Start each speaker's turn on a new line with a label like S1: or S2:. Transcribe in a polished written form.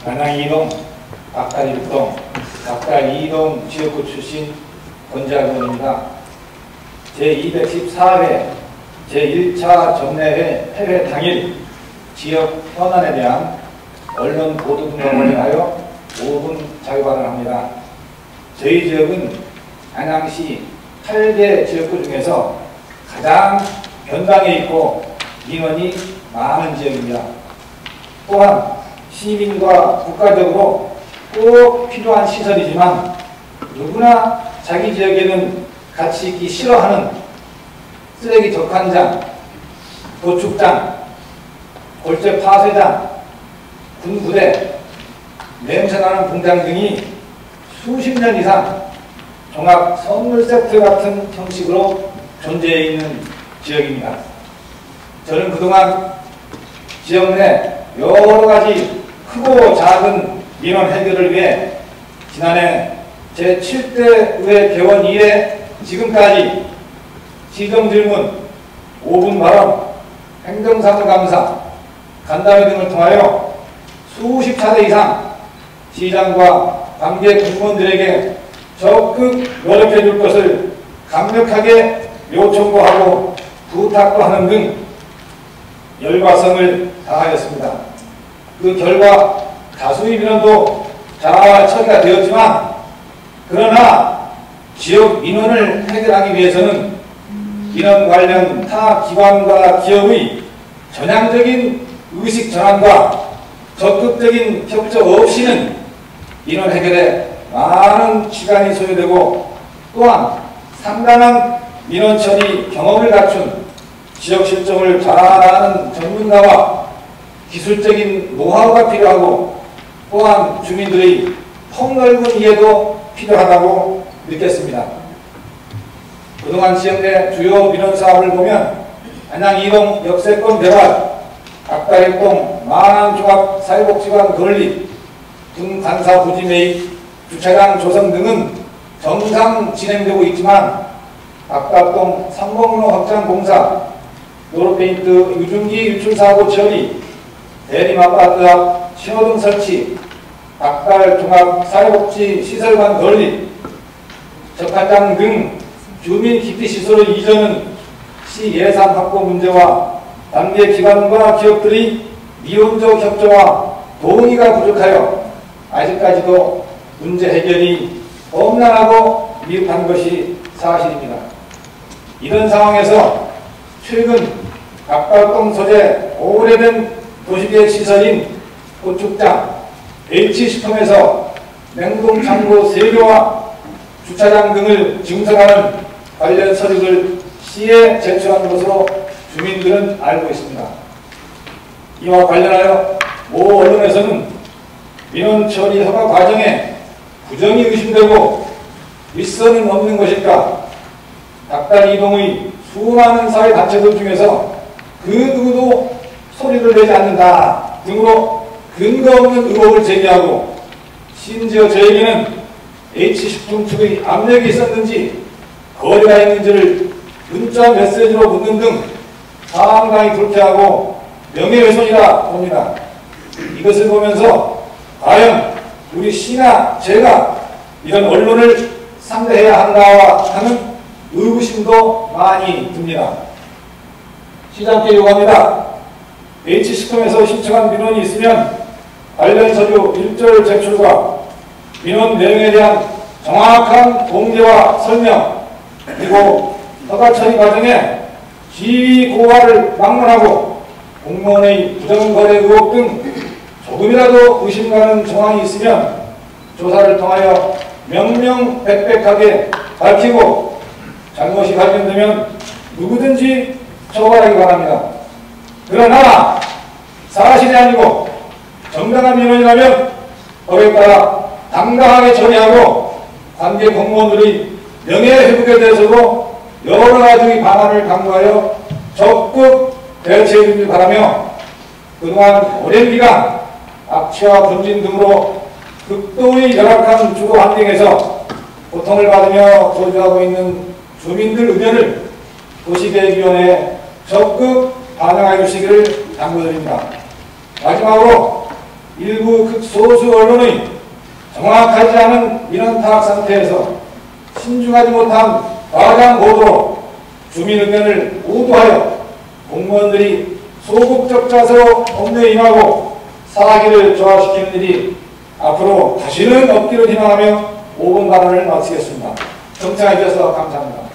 S1: 안양 2동, 박달 1동, 박달 2동 지역구 출신 권자근입니다. 제214회 제1차 정례회 폐회 당일 지역 현안에 대한 언론 보도 등과 관련하여 5분 자유발언을 합니다. 저희 지역은 안양시 8개 지역구 중에서 가장 변방에 있고 민원이 많은 지역입니다. 또한 시민과 국가적으로 꼭 필요한 시설이지만 누구나 자기 지역에는 같이 있기 싫어하는 쓰레기 적환장, 도축장, 골재 파쇄장, 군부대, 냄새나는 공장 등이 수십 년 이상 종합 선물 세트 같은 형식으로 존재해 있는 지역입니다. 저는 그동안 지역 내 여러 가지 크고 작은 민원 해결을 위해 지난해 제7대 의회 개원 이래 지금까지 시정질문, 5분 발언, 행정사무감사, 간담회 등을 통하여 수십 차례 이상 시장과 관계 공무원들에게 적극 노력해 줄 것을 강력하게 요청도 하고 부탁도 하는 등 열과성을 다하였습니다. 그 결과 다수의 민원도 잘 처리가 되었지만 그러나 지역 민원을 해결하기 위해서는 민원 관련 타 기관과 기업의 전향적인 의식 전환과 적극적인 협조 없이는 민원 해결에 많은 시간이 소요되고 또한 상당한 민원 처리 경험을 갖춘 지역 실정을 잘 아는 전문가와 기술적인 노하우가 필요하고 또한 주민들의 폭넓은 이해도 필요하다고 느꼈습니다. 그동안 지역 내 주요 민원 사업을 보면 안양 2동 역세권 개발, 박달 1동 만항종합 사회복지관 건립, 등간사 부지 매입, 주차장 조성 등은 정상 진행되고 있지만 박달동 상공로 확장 공사, 도로페인트 유증기 유출사고 처리, 대림아파트 앞 신호등 설치, 박달 종합 사회복지 시설관 건립, 적합장 등 주민 기피시설의 이전은 시 예산 확보 문제와 단계 기관과 기업들이 미온적 협조와 동의가 부족하여 아직까지도 문제 해결이 험난하고 미흡한 것이 사실입니다. 이런 상황에서 최근 박달동 소재 오래된 도시계획 시설인 도축장, H식품에서 냉동창고 3개와 주차장 등을 증설하는 관련 서류를 시에 제출한 것으로 주민들은 알고 있습니다. 이와 관련하여 모 언론에서는 민원 처리 허가 과정에 부정이 의심되고 윗선은 없는 것일까, 박달 2동의 수많은 사회단체들 중에서 그 누구도 소리를 내지 않는다 등으로 근거 없는 의혹을 제기하고 심지어 저에게는 H식품 측의 압력이 있었는지 거리가 있는지를 문자 메시지로 묻는 등 상당히 불쾌하고 명예훼손이라 봅니다. 이것을 보면서 과연 우리 시나 제가 이런 언론을 상대해야 한가 하는 의구심도 많이 듭니다. 시장께 요구합니다. H식품에서 신청한 민원이 있으면 관련 서류 1절 제출과 민원 내용에 대한 정확한 공개와 설명, 그리고 허가 처리 과정에 지위 고하를 막론하고 공무원의 부정거래 의혹 등 조금이라도 의심가는 정황이 있으면 조사를 통하여 명명백백하게 밝히고 잘못이 발견되면 누구든지 처벌하기 바랍니다. 그러나 사실이 아니고 정당한 민원이라면 법에 따라 당당하게 처리하고 관계 공무원들의 명예회복에 대해서도 여러 가지 방안을 강구하여 적극 대처해 주길 바라며 그동안 오랜 기간 악취와 분진 등으로 극도의 열악한 주거 환경에서 고통을 받으며 거주하고 있는 주민들 의견을 도시계획위원회에 적극 반영해 주시기를 당부드립니다. 마지막으로 일부 극소수 언론의 정확하지 않은 민원 타악 상태에서 신중하지 못한 과장 보도로 주민 의견을 우도하여 공무원들이 소극적자서 업무에 임하고 사기를 조화시키는 일이 앞으로 다시는 없기를 희망하며 5분 발언을 마치겠습니다. 경청해 주셔서 감사합니다.